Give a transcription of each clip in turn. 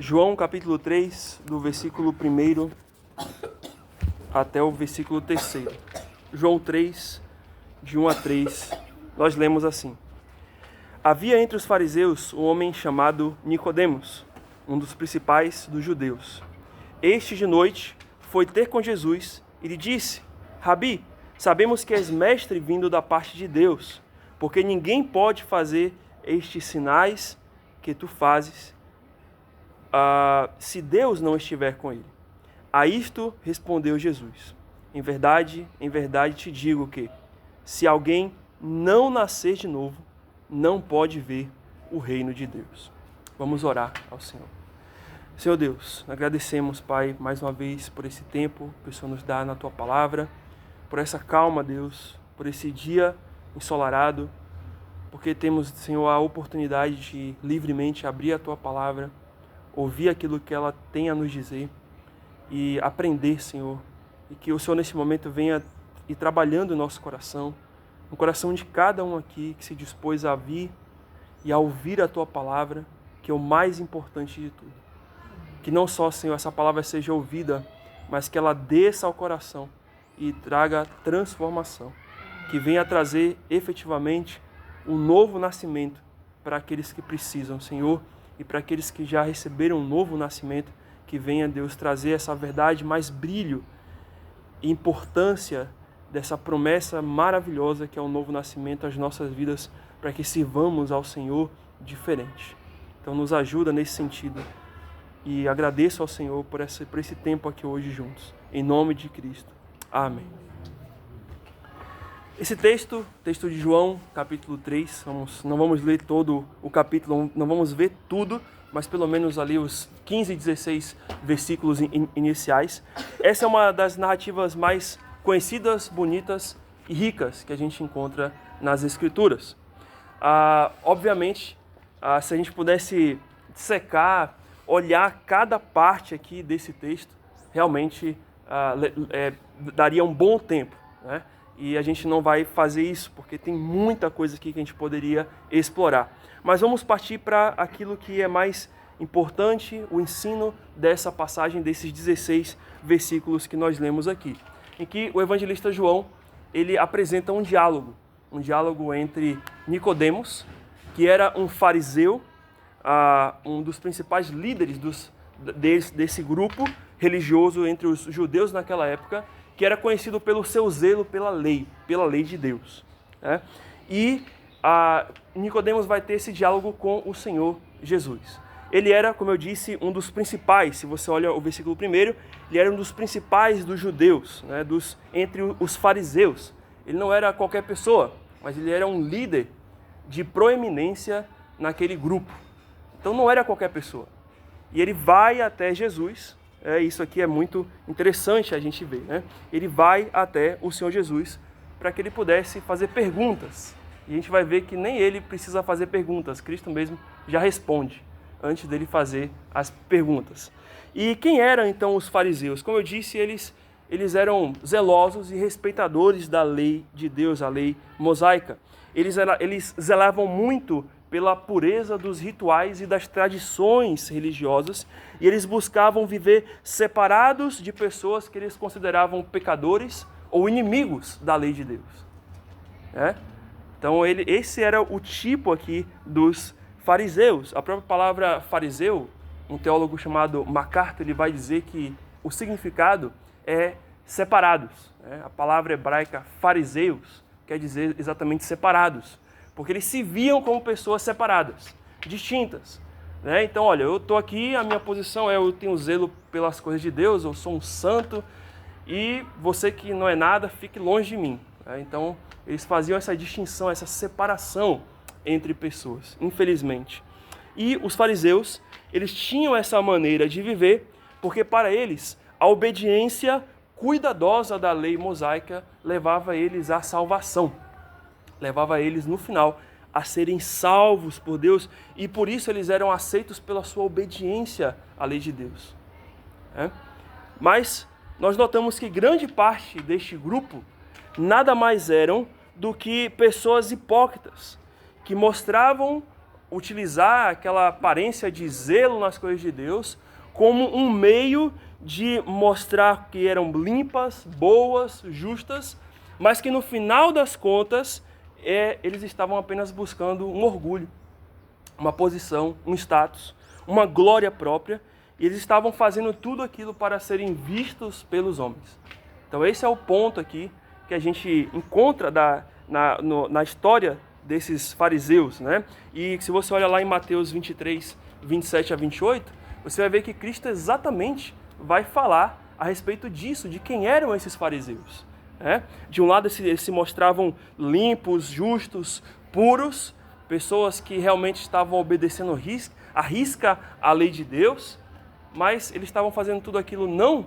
João capítulo 3, do versículo 1 até o versículo 3. João 3, de 1 a 3, nós lemos assim. Havia entre os fariseus um homem chamado Nicodemos, um dos principais dos judeus. Este de noite foi ter com Jesus e lhe disse: Rabi, sabemos que és mestre vindo da parte de Deus, porque ninguém pode fazer estes sinais que tu fazes se Deus não estiver com ele. A isto respondeu Jesus: em verdade te digo que, se alguém não nascer de novo, não pode ver o reino de Deus. Vamos orar ao Senhor. Senhor Deus, agradecemos, Pai, mais uma vez por esse tempo que o Senhor nos dá na Tua Palavra, por essa calma, Deus, por esse dia ensolarado, porque temos, Senhor, a oportunidade de livremente abrir a Tua Palavra, ouvir aquilo que ela tem a nos dizer e aprender, Senhor, e que o Senhor nesse momento venha e trabalhando o nosso coração, no coração de cada um aqui que se dispôs a vir e a ouvir a Tua Palavra, que é o mais importante de tudo. Que não só, Senhor, essa palavra seja ouvida, mas que ela desça ao coração e traga transformação, que venha trazer efetivamente um novo nascimento para aqueles que precisam, Senhor, e para aqueles que já receberam um novo nascimento, que venha, Deus, trazer essa verdade, mais brilho e importância dessa promessa maravilhosa que é o novo nascimento às nossas vidas, para que sirvamos ao Senhor diferente. Então nos ajuda nesse sentido e agradeço ao Senhor por esse tempo aqui hoje juntos. Em nome de Cristo. Amém. Esse texto de João, capítulo 3, não vamos ler todo o capítulo, não vamos ver tudo, mas pelo menos ali os 15 e 16 versículos iniciais. Essa é uma das narrativas mais conhecidas, bonitas e ricas que a gente encontra nas Escrituras. Obviamente, se a gente pudesse dissecar, olhar cada parte aqui desse texto, realmente daria um bom tempo, né? E a gente não vai fazer isso, porque tem muita coisa aqui que a gente poderia explorar. Mas vamos partir para aquilo que é mais importante, o ensino dessa passagem, desses 16 versículos que nós lemos aqui, em que o evangelista João, ele apresenta um diálogo entre Nicodemos, que era um fariseu, um dos principais líderes desse grupo religioso entre os judeus naquela época, que era conhecido pelo seu zelo pela lei de Deus, né? E Nicodemos vai ter esse diálogo com o Senhor Jesus. Ele era, como eu disse, um dos principais. Se você olha o versículo 1, ele era um dos principais dos judeus, né? Entre os fariseus. Ele não era qualquer pessoa, mas ele era um líder de proeminência naquele grupo. Então não era qualquer pessoa. E ele vai até Jesus. Isso aqui é muito interessante a gente ver, né? Ele vai até o Senhor Jesus para que ele pudesse fazer perguntas. E a gente vai ver que nem ele precisa fazer perguntas. Cristo mesmo já responde antes dele fazer as perguntas. E quem eram então os fariseus? Como eu disse, eles eram zelosos e respeitadores da lei de Deus, a lei mosaica. Eles zelavam muito pela pureza dos rituais e das tradições religiosas, e eles buscavam viver separados de pessoas que eles consideravam pecadores ou inimigos da lei de Deus. Então esse era o tipo aqui dos fariseus. A própria palavra fariseu, um teólogo chamado MacArthur, ele vai dizer que o significado é separados. A palavra hebraica fariseus quer dizer exatamente separados, porque eles se viam como pessoas separadas, distintas, né? Então, olha, eu estou aqui, a minha posição eu tenho zelo pelas coisas de Deus, eu sou um santo, e você que não é nada, fique longe de mim, né? Então, eles faziam essa distinção, essa separação entre pessoas, infelizmente. E os fariseus, eles tinham essa maneira de viver, porque para eles, a obediência cuidadosa da lei mosaica levava eles à salvação. Levava eles, no final, a serem salvos por Deus, e por isso eles eram aceitos pela sua obediência à lei de Deus. Mas nós notamos que grande parte deste grupo nada mais eram do que pessoas hipócritas, que mostravam utilizar aquela aparência de zelo nas coisas de Deus como um meio de mostrar que eram limpas, boas, justas, mas que no final das contas eles estavam apenas buscando um orgulho, uma posição, um status, uma glória própria, e eles estavam fazendo tudo aquilo para serem vistos pelos homens. Então esse é o ponto aqui que a gente encontra na história desses fariseus, né? E se você olha lá em Mateus 23, 27 a 28, você vai ver que Cristo exatamente vai falar a respeito disso, de quem eram esses fariseus. Né? De um lado eles se mostravam limpos, justos, puros, pessoas que realmente estavam obedecendo à risca a lei de Deus, mas eles estavam fazendo tudo aquilo não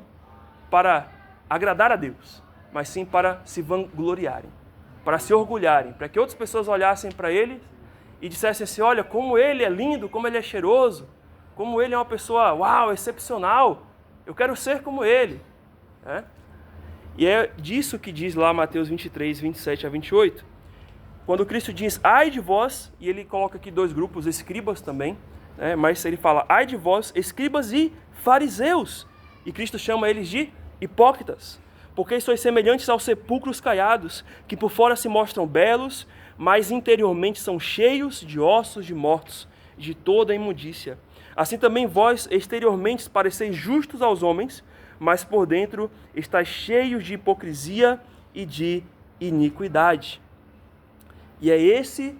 para agradar a Deus, mas sim para se vangloriarem, para se orgulharem, para que outras pessoas olhassem para ele e dissessem assim, olha, como ele é lindo, como ele é cheiroso, como ele é uma pessoa, uau, excepcional, eu quero ser como ele. Né? E é disso que diz lá Mateus 23, 27 a 28. Quando Cristo diz, ai de vós, e ele coloca aqui dois grupos, escribas também, né? Mas ele fala, ai de vós, escribas e fariseus. E Cristo chama eles de hipócritas, porque sois semelhantes aos sepulcros caiados, que por fora se mostram belos, mas interiormente são cheios de ossos de mortos, de toda a imundícia. Assim também vós exteriormente pareceis justos aos homens, mas por dentro estáis cheios de hipocrisia e de iniquidade. E é esse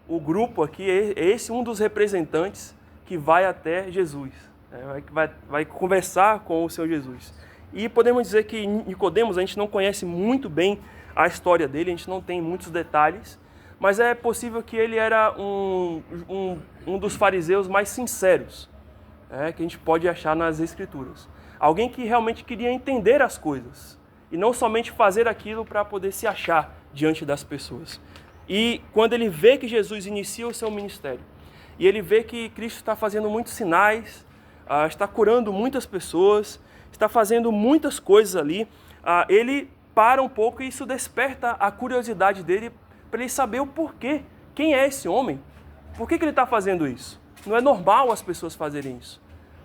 o grupo aqui, é esse um dos representantes que vai até Jesus, né? vai conversar com o Senhor Jesus. E podemos dizer que Nicodemos, a gente não conhece muito bem a história dele, a gente não tem muitos detalhes, mas é possível que ele era um dos fariseus mais sinceros, que a gente pode achar nas Escrituras. Alguém que realmente queria entender as coisas e não somente fazer aquilo para poder se achar diante das pessoas. E quando ele vê que Jesus inicia o seu ministério e ele vê que Cristo está fazendo muitos sinais, está curando muitas pessoas, está fazendo muitas coisas ali, ele para um pouco e isso desperta a curiosidade dele para ele saber o porquê. Quem é esse homem? Por que ele está fazendo isso? Não é normal as pessoas fazerem isso.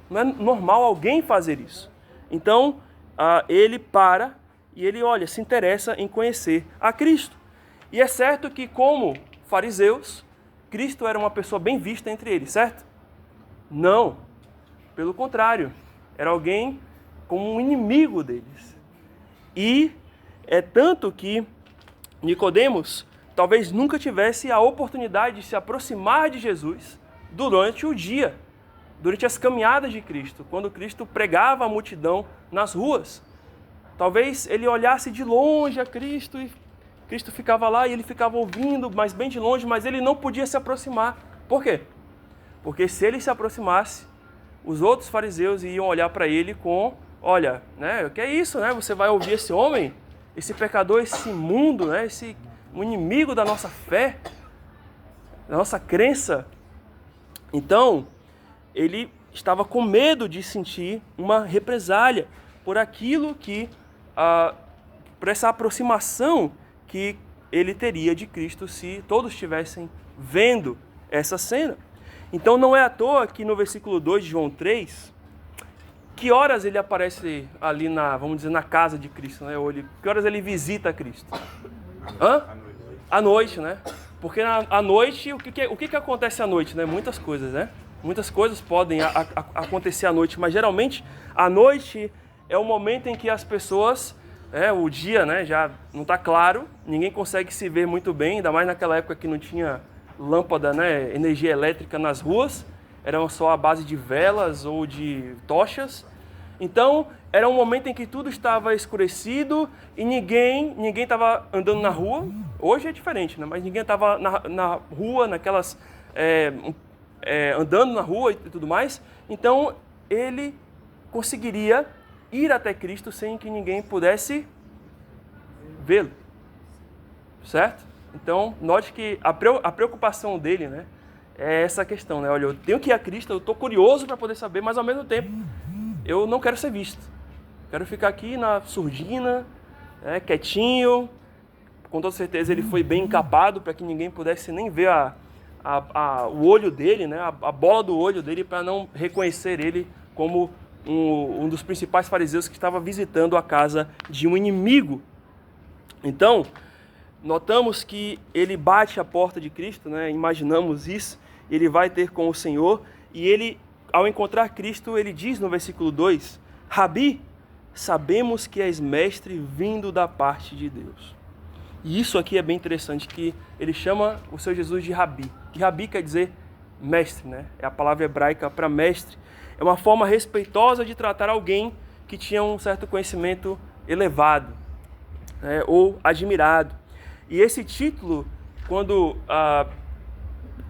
Não é normal alguém fazer isso. Então, ele para e ele, se interessa em conhecer a Cristo. E é certo que, como fariseus, Cristo era uma pessoa bem vista entre eles, certo? Não. Pelo contrário, era alguém como um inimigo deles. E é tanto que Nicodemos talvez nunca tivesse a oportunidade de se aproximar de Jesus durante o dia, durante as caminhadas de Cristo, quando Cristo pregava a multidão nas ruas. Talvez ele olhasse de longe a Cristo e Cristo ficava lá e ele ficava ouvindo, mas bem de longe, mas ele não podia se aproximar. Por quê? Porque se ele se aproximasse, os outros fariseus iam olhar para ele com, olha, né, o que é isso, né? Você vai ouvir esse homem, esse pecador, esse imundo, né? Um inimigo da nossa fé, da nossa crença. Então, ele estava com medo de sentir uma represália por aquilo que, por essa aproximação que ele teria de Cristo se todos estivessem vendo essa cena. Então não é à toa que no versículo 2 de João 3, que horas ele aparece ali na casa de Cristo, né? Que horas ele visita Cristo? À noite, né? Porque à noite, o que acontece à noite, né? Muitas coisas, né? Muitas coisas podem acontecer à noite, mas geralmente à noite é o momento em que as pessoas, o dia, né, já não está claro, ninguém consegue se ver muito bem, ainda mais naquela época que não tinha lâmpada, né, energia elétrica nas ruas, eram só a base de velas ou de tochas. Então era um momento em que tudo estava escurecido e ninguém estava andando na rua. Hoje é diferente, né? Mas ninguém estava na rua, naquelas andando na rua e tudo mais. Então ele conseguiria ir até Cristo sem que ninguém pudesse vê-lo, certo? Então note que a preocupação dele, né, é essa questão, né? Olha, eu tenho que ir a Cristo, eu estou curioso para poder saber, mas ao mesmo tempo eu não quero ser visto. Quero ficar aqui na surdina, quietinho. Com toda certeza ele foi bem encapado para que ninguém pudesse nem ver o olho dele, né, a bola do olho dele, para não reconhecer ele como um dos principais fariseus que estava visitando a casa de um inimigo. Então, notamos que ele bate a porta de Cristo, né, imaginamos isso, ele vai ter com o Senhor, e ele, ao encontrar Cristo, ele diz no versículo 2, Rabi, sabemos que és mestre vindo da parte de Deus. E isso aqui é bem interessante, que ele chama o seu Jesus de Rabi. Que Rabi quer dizer mestre, né? É a palavra hebraica para mestre. É uma forma respeitosa de tratar alguém que tinha um certo conhecimento elevado, né? Ou admirado. E esse título, quando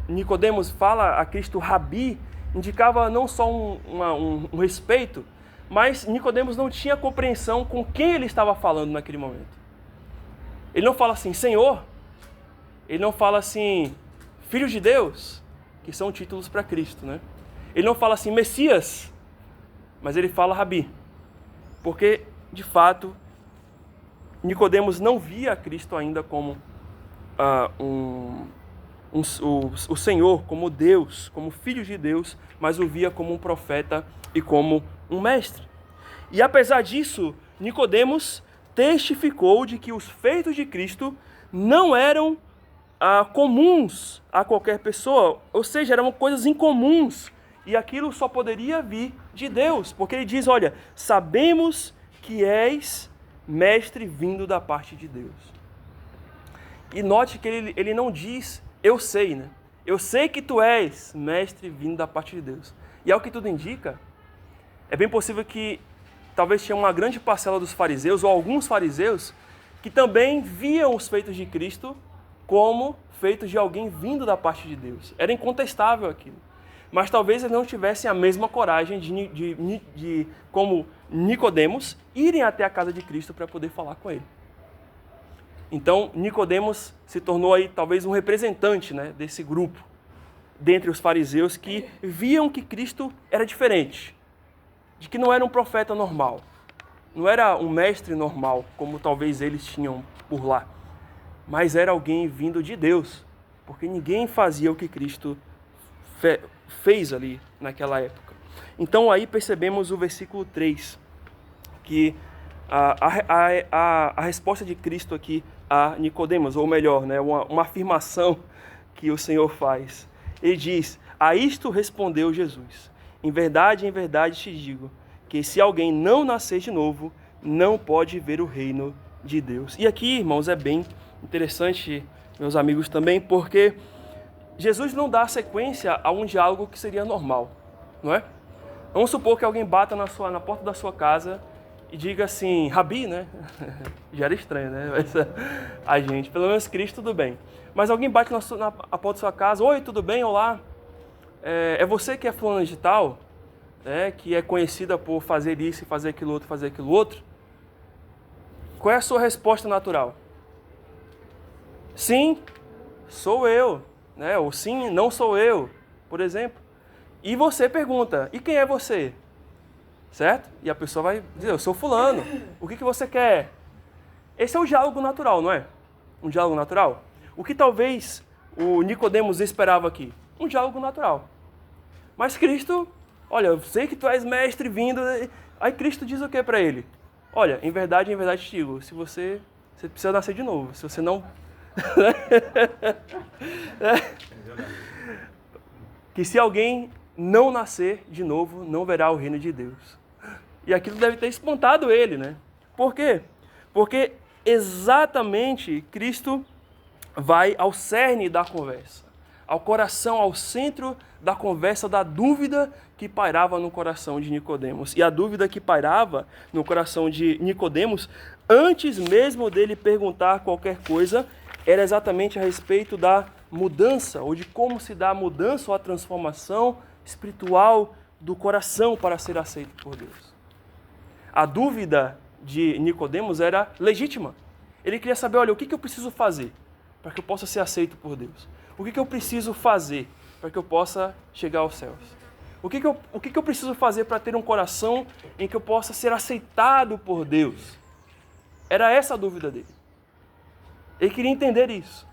Nicodemos fala a Cristo Rabi, indicava não só um respeito, mas Nicodemos não tinha compreensão com quem ele estava falando naquele momento. Ele não fala assim, Senhor. Ele não fala assim, Filho de Deus, que são títulos para Cristo, né? Ele não fala assim, Messias, mas ele fala Rabi. Porque, de fato, Nicodemos não via Cristo ainda como o Senhor, como Deus, como Filho de Deus, mas o via como um profeta e como um mestre. E apesar disso, Nicodemos testificou de que os feitos de Cristo não eram comuns a qualquer pessoa, ou seja, eram coisas incomuns, e aquilo só poderia vir de Deus, porque ele diz, olha, sabemos que és mestre vindo da parte de Deus. E note que ele não diz, eu sei, né? Eu sei que tu és mestre vindo da parte de Deus. E ao que tudo indica, é bem possível que talvez tinha uma grande parcela dos fariseus, ou alguns fariseus, que também viam os feitos de Cristo como feitos de alguém vindo da parte de Deus. Era incontestável aquilo. Mas talvez eles não tivessem a mesma coragem de como Nicodemos, irem até a casa de Cristo para poder falar com ele. Então, Nicodemos se tornou aí talvez um representante, né, desse grupo, dentre os fariseus que viam que Cristo era diferente, de que não era um profeta normal, não era um mestre normal, como talvez eles tinham por lá, mas era alguém vindo de Deus, porque ninguém fazia o que Cristo fez ali naquela época. Então aí percebemos o versículo 3, que a resposta de Cristo aqui a Nicodemos, ou melhor, né, uma afirmação que o Senhor faz. Ele diz, a isto respondeu Jesus, em verdade te digo, que se alguém não nascer de novo, não pode ver o reino de Deus. E aqui, irmãos, é bem interessante, meus amigos, também, porque Jesus não dá sequência a um diálogo que seria normal, não é? Vamos supor que alguém bata na porta da sua casa e diga assim, Rabi, né? Já era estranho, né? Mas, a gente, pelo menos Cristo, tudo bem. Mas alguém bate na porta da sua casa, oi, tudo bem, olá? É você que é fulano de tal, né? Que é conhecida por fazer isso, fazer aquilo outro. Qual é a sua resposta natural? Sim, sou eu, né? Ou sim, não sou eu, por exemplo. E você pergunta, e quem é você? Certo? E a pessoa vai dizer, eu sou fulano, o que você quer? Esse é o diálogo natural, não é? Um diálogo natural? O que talvez o Nicodemos esperava aqui? Um diálogo natural. Mas Cristo, olha, eu sei que tu és mestre vindo, aí Cristo diz o que para ele? Olha, em verdade te digo, você precisa nascer de novo, se você não... que se alguém não nascer de novo, não verá o reino de Deus. E aquilo deve ter espantado ele, né? Por quê? Porque exatamente Cristo vai ao cerne da conversa, ao coração, ao centro da conversa, da dúvida que pairava no coração de Nicodemos. E a dúvida que pairava no coração de Nicodemos, antes mesmo dele perguntar qualquer coisa, era exatamente a respeito da mudança, ou de como se dá a mudança ou a transformação espiritual do coração para ser aceito por Deus. A dúvida de Nicodemos era legítima. Ele queria saber, olha, o que eu preciso fazer para que eu possa ser aceito por Deus? O que eu preciso fazer para que eu possa chegar aos céus? O que eu preciso fazer para ter um coração em que eu possa ser aceitado por Deus? Era essa a dúvida dele. Ele queria entender isso.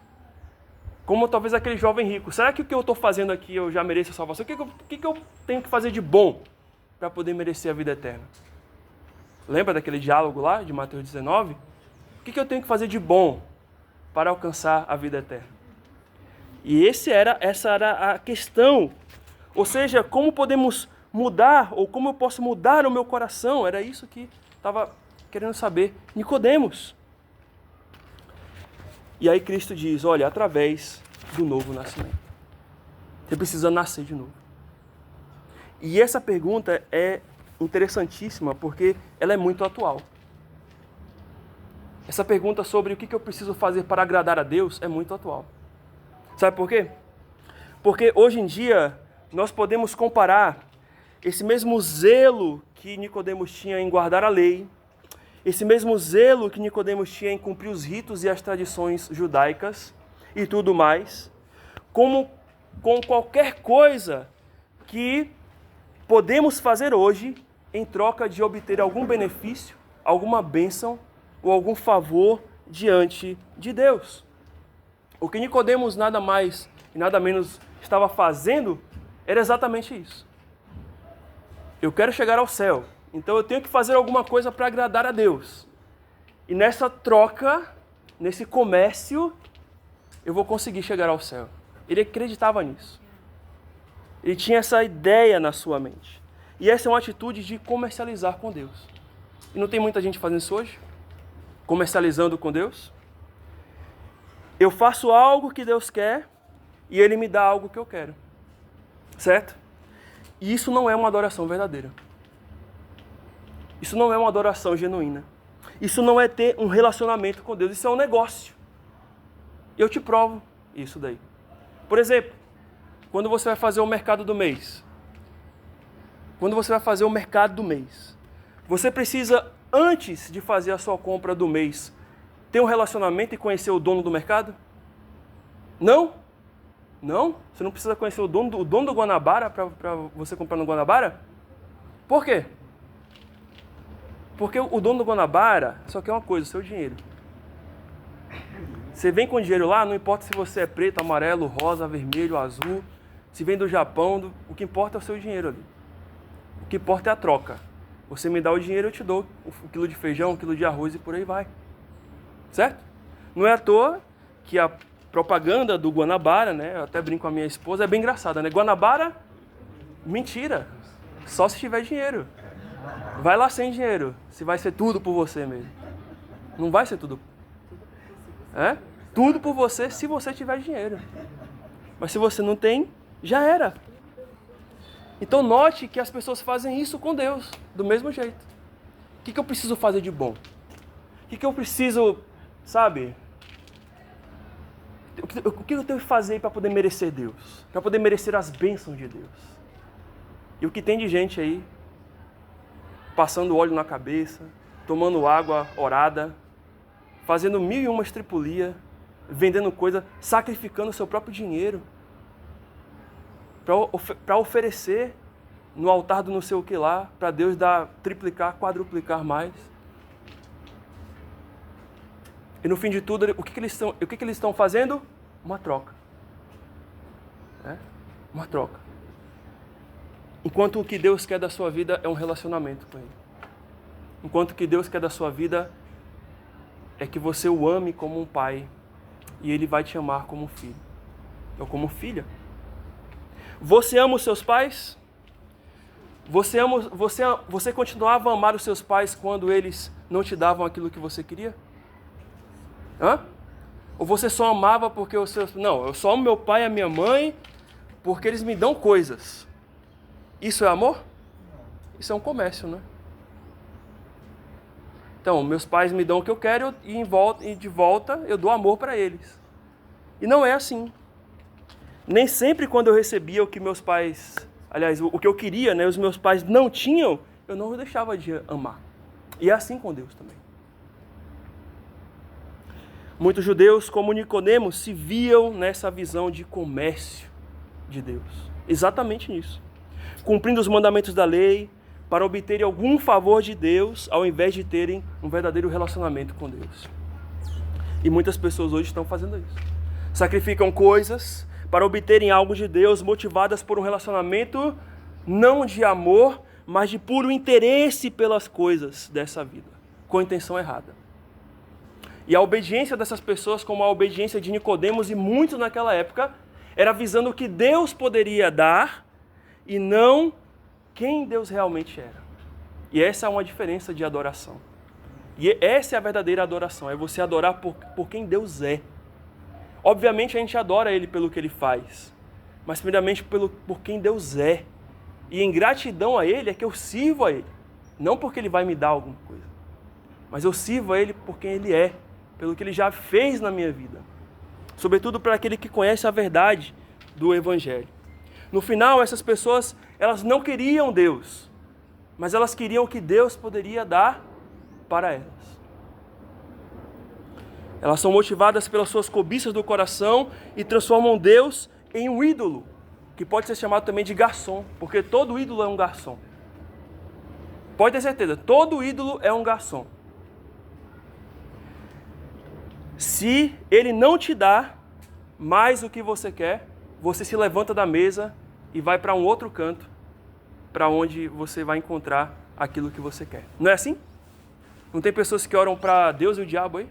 Como talvez aquele jovem rico. Será que o que eu estou fazendo aqui eu já mereço a salvação? O que eu tenho que fazer de bom para poder merecer a vida eterna? Lembra daquele diálogo lá de Mateus 19? O que eu tenho que fazer de bom para alcançar a vida eterna? E essa era a questão. Ou seja, como podemos mudar, ou como eu posso mudar o meu coração? Era isso que estava querendo saber Nicodemos. E aí Cristo diz, olha, através do novo nascimento. Você precisa nascer de novo. E essa pergunta é interessantíssima porque ela é muito atual. Essa pergunta sobre o que eu preciso fazer para agradar a Deus é muito atual. Sabe por quê? Porque hoje em dia nós podemos comparar esse mesmo zelo que Nicodemos tinha em guardar a lei, esse mesmo zelo que Nicodemos tinha em cumprir os ritos e as tradições judaicas e tudo mais, como com qualquer coisa que podemos fazer hoje em troca de obter algum benefício, alguma bênção ou algum favor diante de Deus. O que Nicodemos nada mais e nada menos estava fazendo era exatamente isso. Eu quero chegar ao céu, então eu tenho que fazer alguma coisa para agradar a Deus. E nessa troca, nesse comércio, eu vou conseguir chegar ao céu. Ele acreditava nisso. Ele tinha essa ideia na sua mente. E essa é uma atitude de comercializar com Deus. E não tem muita gente fazendo isso hoje? Comercializando com Deus? Eu faço algo que Deus quer e Ele me dá algo que eu quero. Certo? E isso não é uma adoração verdadeira. Isso não é uma adoração genuína. Isso não é ter um relacionamento com Deus. Isso é um negócio. E eu te provo isso daí. Por exemplo, quando você vai fazer o mercado do mês. Quando você vai fazer o mercado do mês. Você precisa, antes de fazer a sua compra do mês, ter um relacionamento e conhecer o dono do mercado? Não? Não? Você não precisa conhecer o dono do Guanabara para você comprar no Guanabara? Por quê? Porque o dono do Guanabara só quer uma coisa, o seu dinheiro. Você vem com dinheiro lá, não importa se você é preto, amarelo, rosa, vermelho, azul, se vem do Japão, o que importa é o seu dinheiro ali. O que importa é a troca. Você me dá o dinheiro, eu te dou um quilo de feijão, um quilo de arroz e por aí vai. Certo? Não é à toa que a propaganda do Guanabara, né? Eu até brinco com a minha esposa, é bem engraçada, né? Guanabara, mentira. Só se tiver dinheiro. Vai lá sem dinheiro, se vai ser tudo por você mesmo. Não vai ser tudo. É? Tudo por você se você tiver dinheiro. Mas se você não tem, já era. Então note que as pessoas fazem isso com Deus, do mesmo jeito. O que eu preciso fazer de bom? O que eu preciso, sabe? O que eu tenho que fazer para poder merecer Deus? Para poder merecer as bênçãos de Deus? E o que tem de gente aí, passando óleo na cabeça, tomando água orada, fazendo 1001 estripulia, vendendo coisa, sacrificando o seu próprio dinheiro para oferecer no altar do não sei o que lá, para Deus dar, triplicar, quadruplicar mais. E no fim de tudo, o que eles estão fazendo? Uma troca. Uma troca. Enquanto o que Deus quer da sua vida é um relacionamento com Ele. Enquanto o que Deus quer da sua vida é que você o ame como um pai e Ele vai te amar como filho ou como filha. Você ama os seus pais? Você continuava a amar os seus pais quando eles não te davam aquilo que você queria? Ou você só amava porque os seus... Não, eu só amo meu pai e a minha mãe porque eles me dão coisas. Isso é amor? Isso é um comércio, né? Então, meus pais me dão o que eu quero e de volta eu dou amor para eles. E não é assim. Nem sempre quando eu recebia o que meus pais... Aliás, o que eu queria, né, os meus pais não tinham, eu não deixava de amar. E é assim com Deus também. Muitos judeus, como Nicodemos, se viam nessa visão de comércio de Deus. Exatamente nisso. Cumprindo os mandamentos da lei para obterem algum favor de Deus, ao invés de terem um verdadeiro relacionamento com Deus. E muitas pessoas hoje estão fazendo isso. Sacrificam coisas para obterem algo de Deus, motivadas por um relacionamento não de amor, mas de puro interesse pelas coisas dessa vida, com intenção errada. E a obediência dessas pessoas, como a obediência de Nicodemos e muitos naquela época, era visando o que Deus poderia dar e não quem Deus realmente era. E essa é uma diferença de adoração. E essa é a verdadeira adoração, é você adorar por quem Deus é. Obviamente a gente adora Ele pelo que Ele faz, mas primeiramente por quem Deus é. E em gratidão a Ele é que eu sirvo a Ele. Não porque Ele vai me dar alguma coisa, mas eu sirvo a Ele por quem Ele é, pelo que Ele já fez na minha vida. Sobretudo para aquele que conhece a verdade do Evangelho. No final, essas pessoas, elas não queriam Deus, mas elas queriam o que Deus poderia dar para elas. Elas são motivadas pelas suas cobiças do coração e transformam Deus em um ídolo, que pode ser chamado também de garçom, porque todo ídolo é um garçom. Pode ter certeza, todo ídolo é um garçom. Se ele não te dá mais o que você quer, você se levanta da mesa e vai para um outro canto, para onde você vai encontrar aquilo que você quer. Não é assim? Não tem pessoas que oram para Deus e o diabo aí?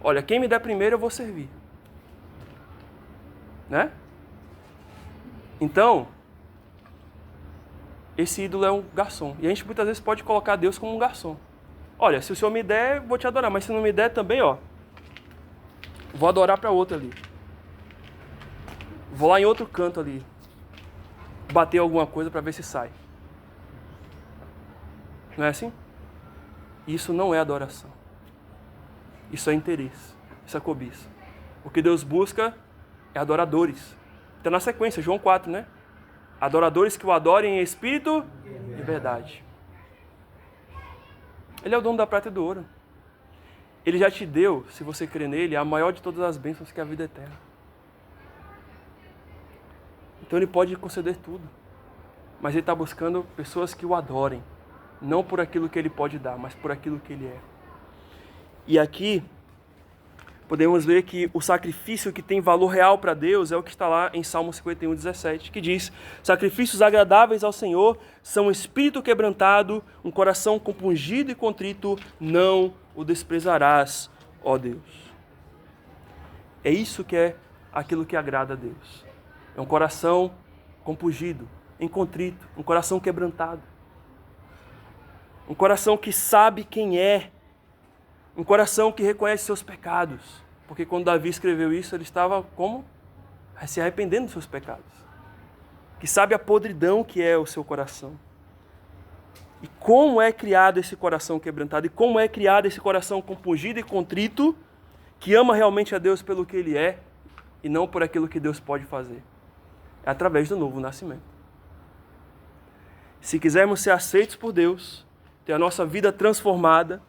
Olha, quem me der primeiro eu vou servir. Né? Então, esse ídolo é um garçom. E a gente muitas vezes pode colocar Deus como um garçom. Olha, se o Senhor me der, eu vou te adorar. Mas se não me der também, vou adorar para outro ali. Vou lá em outro canto ali. Bater alguma coisa para ver se sai. Não é assim? Isso não é adoração. Isso é interesse. Isso é cobiça. O que Deus busca é adoradores. Está na sequência, João 4, né? Adoradores que o adorem em espírito e verdade. Ele é o dono da prata e do ouro. Ele já te deu, se você crer nele, a maior de todas as bênçãos, que é a vida eterna. Então ele pode conceder tudo. Mas ele está buscando pessoas que o adorem. Não por aquilo que ele pode dar, mas por aquilo que ele é. E aqui, podemos ver que o sacrifício que tem valor real para Deus é o que está lá em Salmo 51, 17, que diz: sacrifícios agradáveis ao Senhor são um espírito quebrantado, um coração compungido e contrito, não o desprezarás, ó Deus. É isso que é aquilo que agrada a Deus. É um coração compungido, contrito, um coração quebrantado. Um coração que sabe quem é. Um coração que reconhece seus pecados. Porque quando Davi escreveu isso, ele estava como? Se arrependendo dos seus pecados. Que sabe a podridão que é o seu coração. E como é criado esse coração quebrantado. E como é criado esse coração compungido e contrito, que ama realmente a Deus pelo que Ele é, e não por aquilo que Deus pode fazer. É através do novo nascimento. Se quisermos ser aceitos por Deus, ter a nossa vida transformada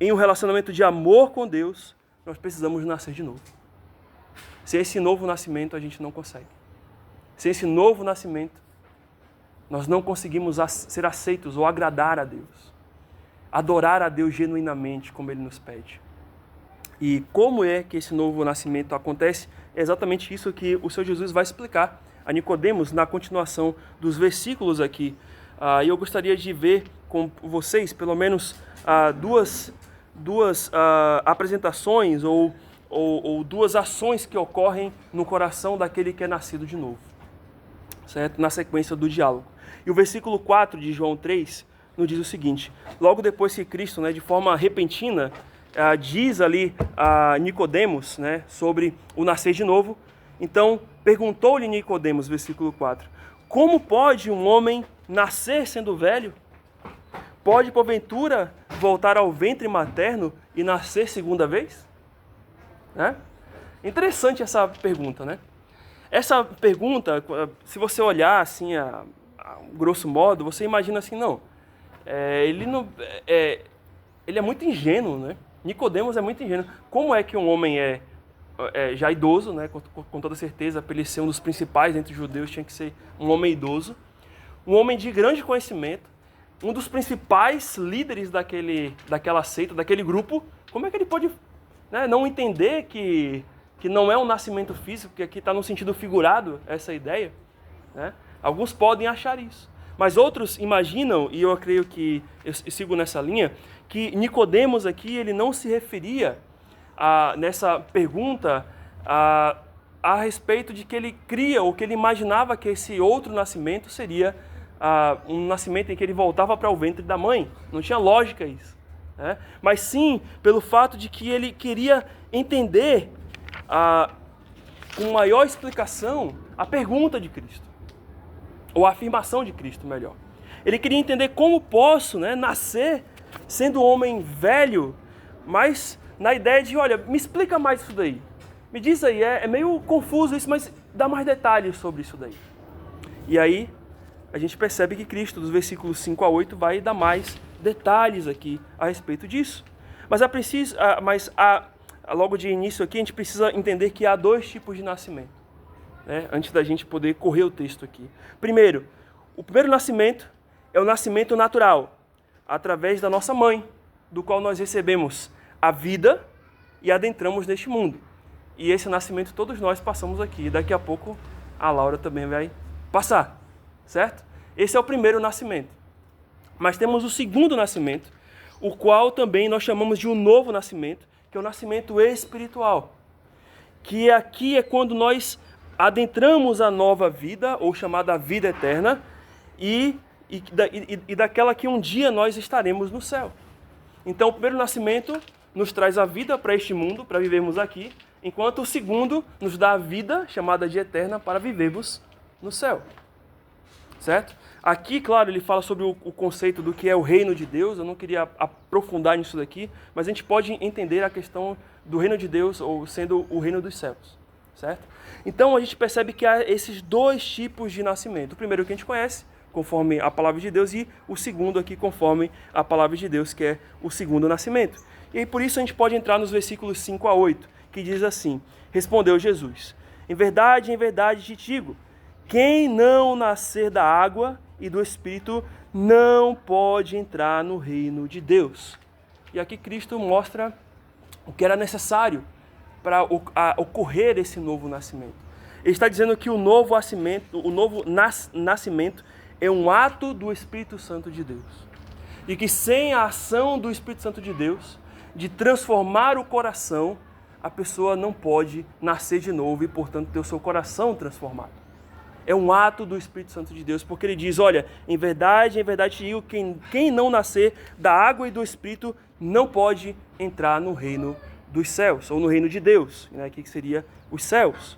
em um relacionamento de amor com Deus, nós precisamos nascer de novo. Sem esse novo nascimento, a gente não consegue. Sem esse novo nascimento, nós não conseguimos ser aceitos ou agradar a Deus. Adorar a Deus genuinamente, como Ele nos pede. E como é que esse novo nascimento acontece? É exatamente isso que o Senhor Jesus vai explicar a Nicodemos na continuação dos versículos aqui. E eu gostaria de ver com vocês, pelo menos, duas apresentações ou duas ações que ocorrem no coração daquele que é nascido de novo, certo? Na sequência do diálogo. E o versículo 4 de João 3 nos diz o seguinte: logo depois que Cristo, de forma repentina, diz ali a Nicodemos, sobre o nascer de novo, então perguntou-lhe Nicodemos, versículo 4, como pode um homem nascer sendo velho? Pode, porventura, voltar ao ventre materno e nascer segunda vez? Interessante essa pergunta, né? Essa pergunta, se você olhar assim, a grosso modo, você imagina assim, ele é muito ingênuo, né? Nicodemos é muito ingênuo. Como é que um homem já idoso, com toda certeza, para ele ser um dos principais entre os judeus, tinha que ser um homem idoso, um homem de grande conhecimento, um dos principais líderes daquela seita, daquele grupo, como é que ele pode não entender que que não é um nascimento físico, porque aqui está no sentido figurado essa ideia, né? Alguns podem achar isso. Mas outros imaginam, e eu creio que eu sigo nessa linha, que Nicodemos aqui ele não se referia nessa pergunta a respeito de que ele cria ou que ele imaginava que esse outro nascimento seria um nascimento em que ele voltava para o ventre da mãe. Não tinha lógica isso, né? Mas sim pelo fato de que ele queria entender com maior explicação a pergunta de Cristo, ou a afirmação de Cristo, melhor. Ele queria entender como posso, né, nascer sendo um homem velho, mas na ideia de, olha, me explica mais isso daí. Me diz aí, é meio confuso isso, mas dá mais detalhes sobre isso daí. E aí a gente percebe que Cristo, dos versículos 5 a 8, vai dar mais detalhes aqui a respeito disso. Mas logo de início aqui, a gente precisa entender que há dois tipos de nascimento, né, antes da gente poder correr o texto aqui. Primeiro, o primeiro nascimento é o nascimento natural, através da nossa mãe, do qual nós recebemos a vida e adentramos neste mundo. E esse nascimento todos nós passamos aqui. Daqui a pouco a Laura também vai passar, certo? Esse é o primeiro nascimento. Mas temos o segundo nascimento, o qual também nós chamamos de um novo nascimento, que é o nascimento espiritual. Que aqui é quando nós adentramos a nova vida, ou chamada vida eterna, e daquela que um dia nós estaremos no céu. Então o primeiro nascimento nos traz a vida para este mundo, para vivermos aqui, enquanto o segundo nos dá a vida, chamada de eterna, para vivermos no céu. Certo? Aqui, claro, ele fala sobre o conceito do que é o reino de Deus. Eu não queria aprofundar nisso daqui, mas a gente pode entender a questão do reino de Deus, ou sendo o reino dos céus. Certo? Então a gente percebe que há esses dois tipos de nascimento. O primeiro que a gente conhece, conforme a palavra de Deus, e o segundo aqui, conforme a palavra de Deus, que é o segundo nascimento. E aí, por isso a gente pode entrar nos versículos 5 a 8, que diz assim: respondeu Jesus: em verdade te digo, quem não nascer da água e do Espírito não pode entrar no reino de Deus. E aqui Cristo mostra o que era necessário para ocorrer esse novo nascimento. Ele está dizendo que o novo nascimento é um ato do Espírito Santo de Deus. E que sem a ação do Espírito Santo de Deus, de transformar o coração, a pessoa não pode nascer de novo e, portanto, ter o seu coração transformado. É um ato do Espírito Santo de Deus, porque ele diz, olha, em verdade te digo, quem não nascer da água e do Espírito não pode entrar no reino dos céus, ou no reino de Deus, né, que seria os céus.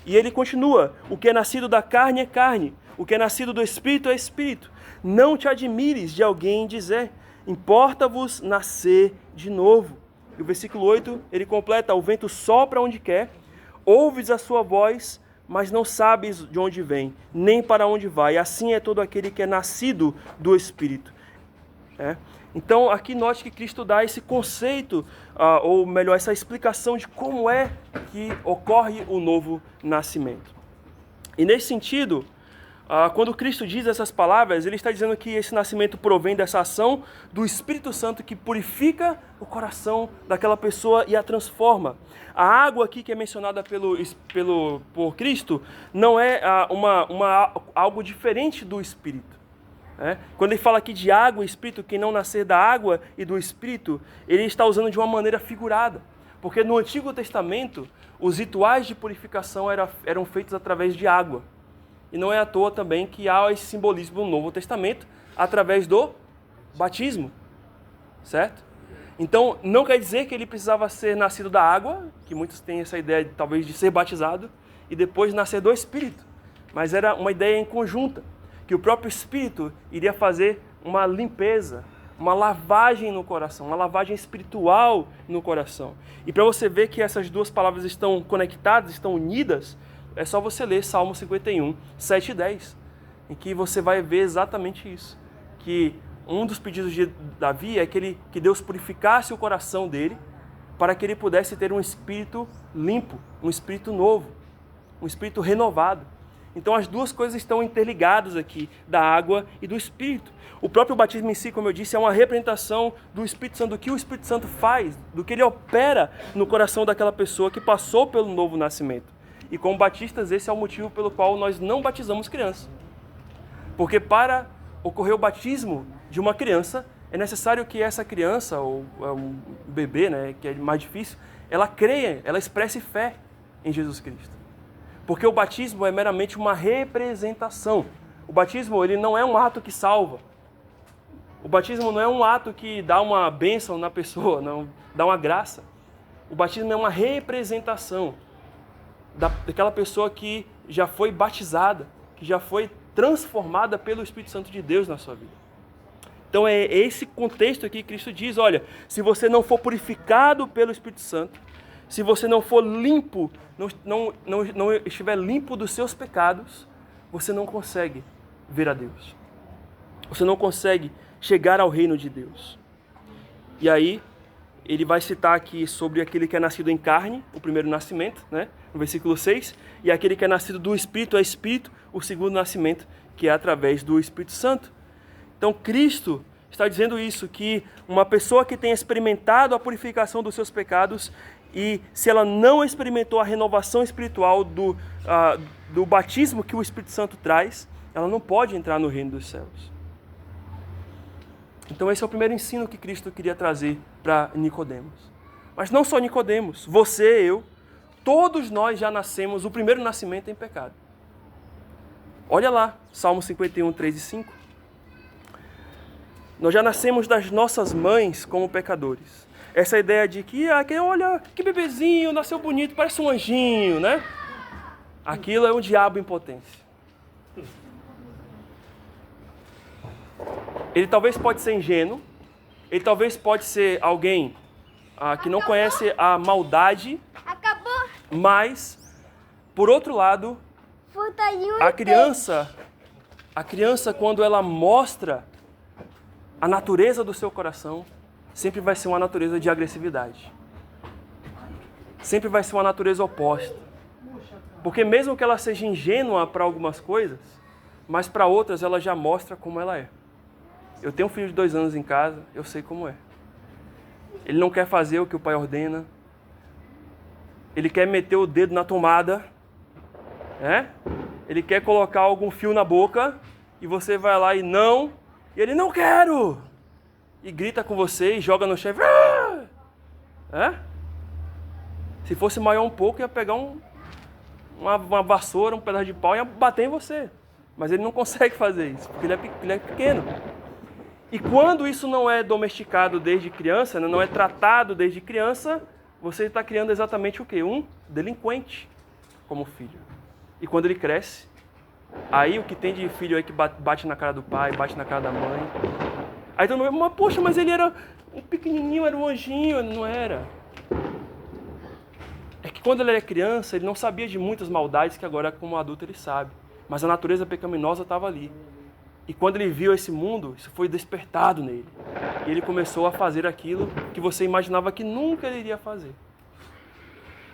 E ele continua, o que é nascido da carne é carne, o que é nascido do Espírito é Espírito. Não te admires de alguém dizer, importa-vos nascer de novo. E o versículo 8, ele completa, o vento sopra onde quer, ouves a sua voz, mas não sabes de onde vem, nem para onde vai. Assim é todo aquele que é nascido do Espírito. Então, aqui note que Cristo dá esse conceito, ou melhor, essa explicação de como é que ocorre o novo nascimento. E nesse sentido, quando Cristo diz essas palavras, ele está dizendo que esse nascimento provém dessa ação do Espírito Santo que purifica o coração daquela pessoa e a transforma. A água aqui que é mencionada por Cristo não é algo diferente do Espírito. Quando ele fala aqui de água e Espírito, quem não nascer da água e do Espírito, ele está usando de uma maneira figurada. Porque no Antigo Testamento, os rituais de purificação eram feitos através de água. E não é à toa também que há esse simbolismo no Novo Testamento através do batismo, certo? Então, não quer dizer que ele precisava ser nascido da água, que muitos têm essa ideia talvez de ser batizado, e depois nascer do Espírito. Mas era uma ideia em conjunta, que o próprio Espírito iria fazer uma limpeza, uma lavagem no coração, uma lavagem espiritual no coração. E para você ver que essas duas palavras estão conectadas, estão unidas, é só você ler Salmo 51, 7 e 10, em que você vai ver exatamente isso. Que um dos pedidos de Davi é que Deus purificasse o coração dele para que ele pudesse ter um espírito limpo, um espírito novo, um espírito renovado. Então as duas coisas estão interligadas aqui, da água e do Espírito. O próprio batismo em si, como eu disse, é uma representação do Espírito Santo, do que o Espírito Santo faz, do que ele opera no coração daquela pessoa que passou pelo novo nascimento. E como batistas, esse é o motivo pelo qual nós não batizamos crianças. Porque para ocorrer o batismo de uma criança, é necessário que essa criança, ou um bebê, né, que é mais difícil, ela creia, ela expresse fé em Jesus Cristo. Porque o batismo é meramente uma representação. O batismo, ele não é um ato que salva. O batismo não é um ato que dá uma bênção na pessoa, não dá uma graça. O batismo é uma representação daquela pessoa que já foi batizada, que já foi transformada pelo Espírito Santo de Deus na sua vida. Então é esse contexto aqui que Cristo diz, olha, se você não for purificado pelo Espírito Santo, se você não for limpo, não estiver limpo dos seus pecados, você não consegue ver a Deus. Você não consegue chegar ao reino de Deus. E aí, ele vai citar aqui sobre aquele que é nascido em carne, o primeiro nascimento, né? No versículo 6, e aquele que é nascido do Espírito é Espírito, o segundo nascimento, que é através do Espírito Santo. Então, Cristo está dizendo isso, que uma pessoa que tem experimentado a purificação dos seus pecados, e se ela não experimentou a renovação espiritual do batismo que o Espírito Santo traz, ela não pode entrar no reino dos céus. Então esse é o primeiro ensino que Cristo queria trazer para Nicodemos. Mas não só Nicodemos, você, eu, todos nós já nascemos, o primeiro nascimento em pecado. Olha lá, Salmo 51, 3 e 5. Nós já nascemos das nossas mães como pecadores. Essa ideia de que, olha, que bebezinho, nasceu bonito, parece um anjinho, né? Aquilo é um diabo em potência. Ele talvez pode ser ingênuo, ele talvez pode ser alguém que não conhece a maldade, mas, por outro lado, a criança quando ela mostra a natureza do seu coração, sempre vai ser uma natureza de agressividade. Sempre vai ser uma natureza oposta. Porque mesmo que ela seja ingênua para algumas coisas, mas para outras ela já mostra como ela é. Eu tenho um filho de 2 anos em casa, eu sei como é. Ele não quer fazer o que o pai ordena. Ele quer meter o dedo na tomada. Ele quer colocar algum fio na boca e você vai lá e não. E ele, não quero! E grita com você e joga no chão. Se fosse maior um pouco, ia pegar uma vassoura, um pedaço de pau e ia bater em você. Mas ele não consegue fazer isso, porque ele é pequeno. E quando isso não é domesticado desde criança, não é tratado desde criança, você está criando exatamente o quê? Um delinquente como filho. E quando ele cresce, aí o que tem de filho aí que bate na cara do pai, bate na cara da mãe. Aí todo mundo, mas poxa, mas ele era um pequenininho, era um anjinho, não era. É que quando ele era criança, ele não sabia de muitas maldades que agora como adulto ele sabe. Mas a natureza pecaminosa estava ali. E quando ele viu esse mundo, isso foi despertado nele. E ele começou a fazer aquilo que você imaginava que nunca ele iria fazer.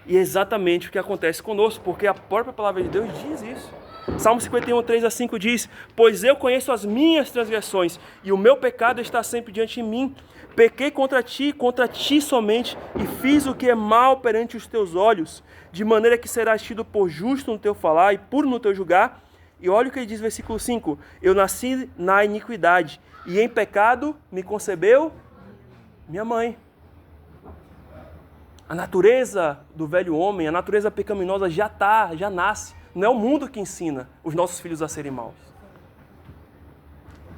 E é exatamente o que acontece conosco, porque a própria palavra de Deus diz isso. Salmo 51, 3 a 5 diz, pois eu conheço as minhas transgressões, e o meu pecado está sempre diante de mim. Pequei contra ti somente, e fiz o que é mal perante os teus olhos, de maneira que serás tido por justo no teu falar e puro no teu julgar. E olha o que ele diz, versículo 5, eu nasci na iniquidade, e em pecado me concebeu minha mãe. A natureza do velho homem, a natureza pecaminosa já nasce. Não é o mundo que ensina os nossos filhos a serem maus.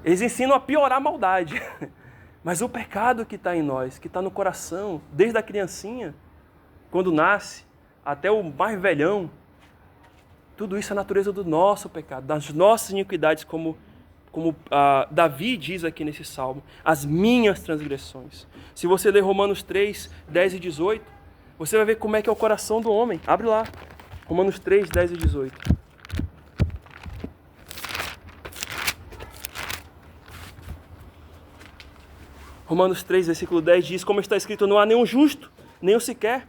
Eles ensinam a piorar a maldade. Mas o pecado que está em nós, que está no coração, desde a criancinha, quando nasce, até o mais velhão, tudo isso é a natureza do nosso pecado, das nossas iniquidades, como Davi diz aqui nesse salmo, as minhas transgressões. Se você ler Romanos 3, 10 e 18, você vai ver como é que é o coração do homem. Abre lá, Romanos 3, 10 e 18. Romanos 3, versículo 10 diz, como está escrito, não há nenhum justo, nem o sequer.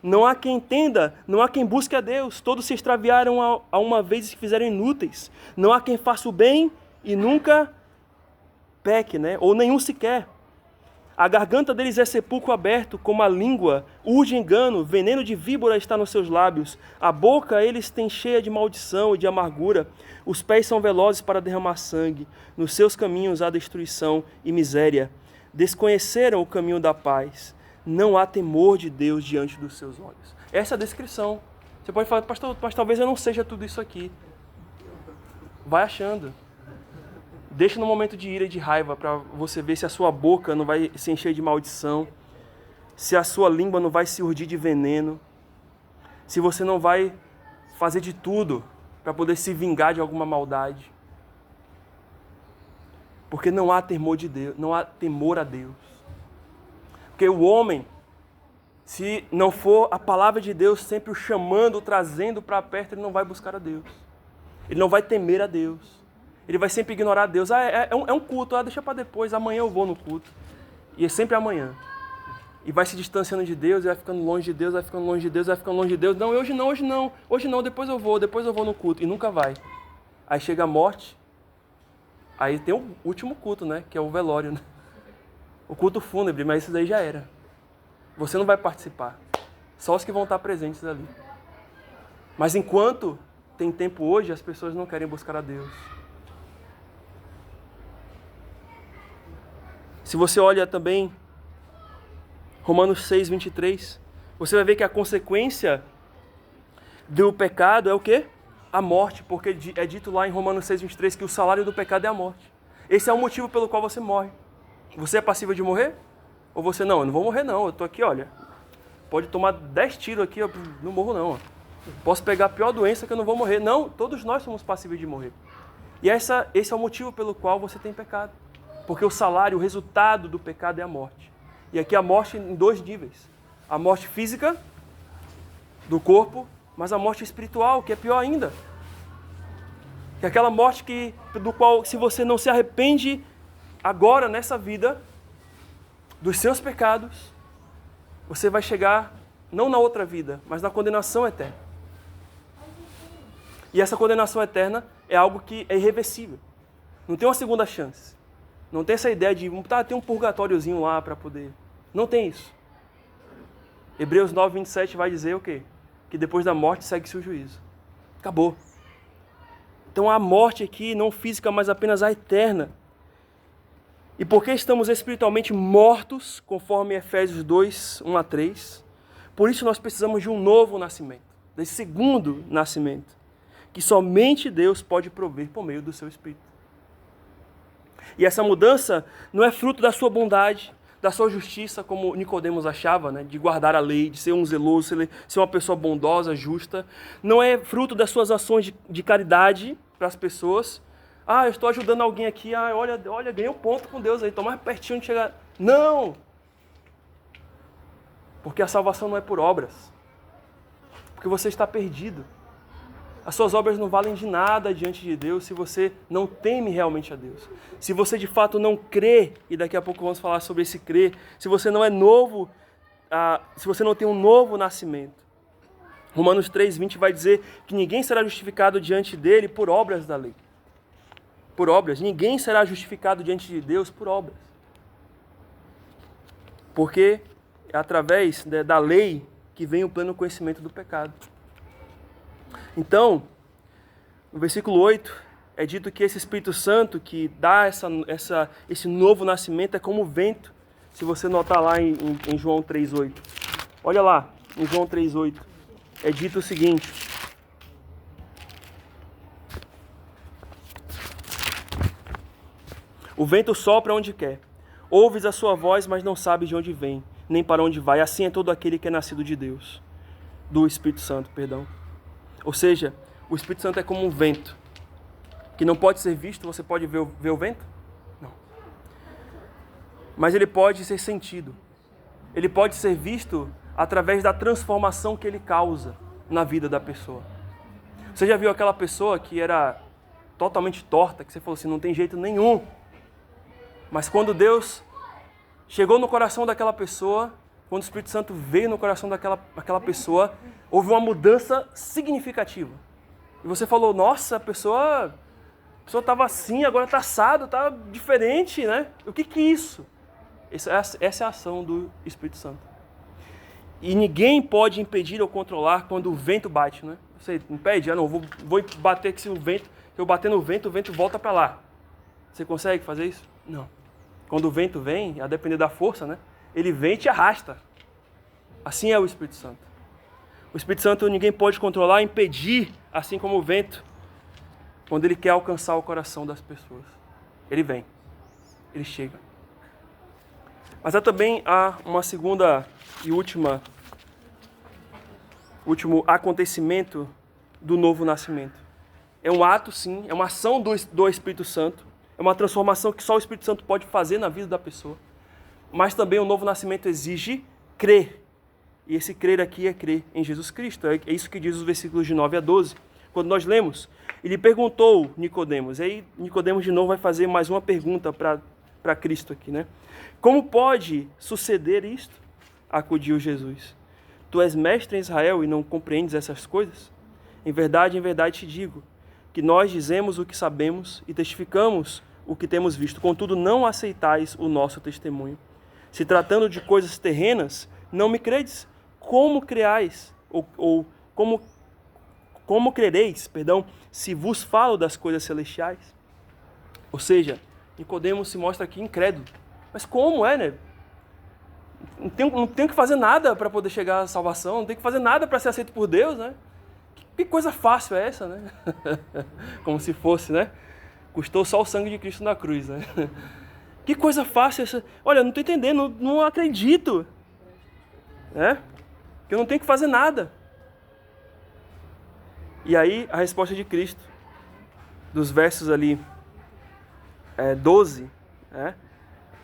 Não há quem entenda, não há quem busque a Deus. Todos se extraviaram a uma vez e se fizeram inúteis. Não há quem faça o bem e nunca peque, né? Ou nenhum sequer. A garganta deles é sepulcro aberto, como a língua urge engano, veneno de víbora está nos seus lábios. A boca eles têm cheia de maldição e de amargura. Os pés são velozes para derramar sangue. Nos seus caminhos há destruição e miséria. Desconheceram o caminho da paz. Não há temor de Deus diante dos seus olhos. Essa é a descrição. Você pode falar, pastor, mas talvez eu não seja tudo isso aqui. Vai achando. Deixa no momento de ira e de raiva para você ver se a sua boca não vai se encher de maldição, se a sua língua não vai se urdir de veneno, se você não vai fazer de tudo para poder se vingar de alguma maldade. Porque não há temor de Deus, não há temor a Deus. Porque o homem, se não for a palavra de Deus sempre o chamando, o trazendo para perto, ele não vai buscar a Deus. Ele não vai temer a Deus. Ele vai sempre ignorar Deus. É um culto, deixa para depois, amanhã eu vou no culto. E é sempre amanhã. E vai se distanciando de Deus, e vai ficando longe de Deus, vai ficando longe de Deus, vai ficando longe de Deus. Não, hoje não, depois eu vou no culto. E nunca vai. Aí chega a morte, aí tem o último culto, né? Que é o velório, né? O culto fúnebre, mas isso daí já era. Você não vai participar. Só os que vão estar presentes ali. Mas enquanto tem tempo hoje, as pessoas não querem buscar a Deus. Se você olha também Romanos 6, 23, você vai ver que a consequência do pecado é o quê? A morte, porque é dito lá em Romanos 6, 23 que o salário do pecado é a morte. Esse é o motivo pelo qual você morre. Você é passível de morrer? Ou você, não, eu não vou morrer não, eu tô aqui, olha, pode tomar 10 tiros aqui, eu não morro não. Posso pegar a pior doença que eu não vou morrer. Não, todos nós somos passíveis de morrer. E esse é o motivo pelo qual você tem pecado. Porque o salário, o resultado do pecado é a morte. E aqui a morte em 2 níveis. A morte física do corpo, mas a morte espiritual, que é pior ainda. Que é aquela morte do qual, se você não se arrepende agora, nessa vida, dos seus pecados, você vai chegar, não na outra vida, mas na condenação eterna. E essa condenação eterna é algo que é irreversível. Não tem uma segunda chance. Não tem essa ideia de, tem um purgatóriozinho lá para poder... Não tem isso. Hebreus 9, 27 vai dizer o quê? Que depois da morte segue-se o juízo. Acabou. Então a morte aqui, não física, mas apenas a eterna. E porque estamos espiritualmente mortos, conforme Efésios 2, 1 a 3, por isso nós precisamos de um novo nascimento, desse segundo nascimento, que somente Deus pode prover por meio do seu Espírito. E essa mudança não é fruto da sua bondade, da sua justiça, como Nicodemos achava, né? De guardar a lei, de ser um zeloso, ser uma pessoa bondosa, justa. Não é fruto das suas ações de caridade para as pessoas. Eu estou ajudando alguém aqui, olha, ganhei um ponto com Deus aí, estou mais pertinho de chegar. Não! Porque a salvação não é por obras. Porque você está perdido. As suas obras não valem de nada diante de Deus se você não teme realmente a Deus. Se você de fato não crê, e daqui a pouco vamos falar sobre esse crer, se você não é novo, se você não tem um novo nascimento. Romanos 3:20 vai dizer que ninguém será justificado diante dele por obras da lei. Por obras. Ninguém será justificado diante de Deus por obras. Porque é através da lei que vem o pleno conhecimento do pecado. Então, no versículo 8, é dito que esse Espírito Santo que dá esse novo nascimento é como o vento. Se você notar lá em João 3:8. Olha lá, em João 3:8. É dito o seguinte. O vento sopra onde quer. Ouves a sua voz, mas não sabes de onde vem, nem para onde vai. Assim é todo aquele que é nascido de Deus. Do Espírito Santo, perdão. Ou seja, o Espírito Santo é como um vento, que não pode ser visto. Você pode ver o vento? Não. Mas ele pode ser sentido. Ele pode ser visto através da transformação que ele causa na vida da pessoa. Você já viu aquela pessoa que era totalmente torta, que você falou assim, não tem jeito nenhum. Mas quando Deus chegou no coração daquela pessoa, quando o Espírito Santo veio no coração daquela pessoa, houve uma mudança significativa. E você falou, nossa, a pessoa estava assim, agora está assado, está diferente, né? O que é isso? Essa é a ação do Espírito Santo. E ninguém pode impedir ou controlar quando o vento bate, né? Você impede? Não, vou bater que se eu bater no vento, o vento volta para lá. Você consegue fazer isso? Não. Quando o vento vem, a depender da força, né? Ele vem e te arrasta. Assim é o Espírito Santo. O Espírito Santo ninguém pode controlar, impedir, assim como o vento, quando ele quer alcançar o coração das pessoas. Ele vem, ele chega. Mas também há uma segunda e último acontecimento do novo nascimento. É um ato, sim, é uma ação do Espírito Santo, é uma transformação que só o Espírito Santo pode fazer na vida da pessoa. Mas também o novo nascimento exige crer. E esse crer aqui é crer em Jesus Cristo. É isso que diz os versículos de 9 a 12. Quando nós lemos, ele perguntou Nicodemos. E aí Nicodemos de novo vai fazer mais uma pergunta para Cristo aqui, né? Como pode suceder isto? Acudiu Jesus. Tu és mestre em Israel e não compreendes essas coisas? Em verdade te digo, que nós dizemos o que sabemos e testificamos o que temos visto. Contudo, não aceitais o nosso testemunho. Se tratando de coisas terrenas, não me credes. Como creais, ou como crereis, se vos falo das coisas celestiais? Ou seja, Nicodemos se mostra aqui incrédulo. Mas como né? Não tenho que fazer nada para poder chegar à salvação, não tenho que fazer nada para ser aceito por Deus, né? Que coisa fácil é essa, né? Como se fosse, né? Custou só o sangue de Cristo na cruz, né? Que coisa fácil essa. Olha, eu não estou entendendo, não acredito. Né? Que eu não tenho que fazer nada. E aí, a resposta de Cristo, dos versos ali 12, né?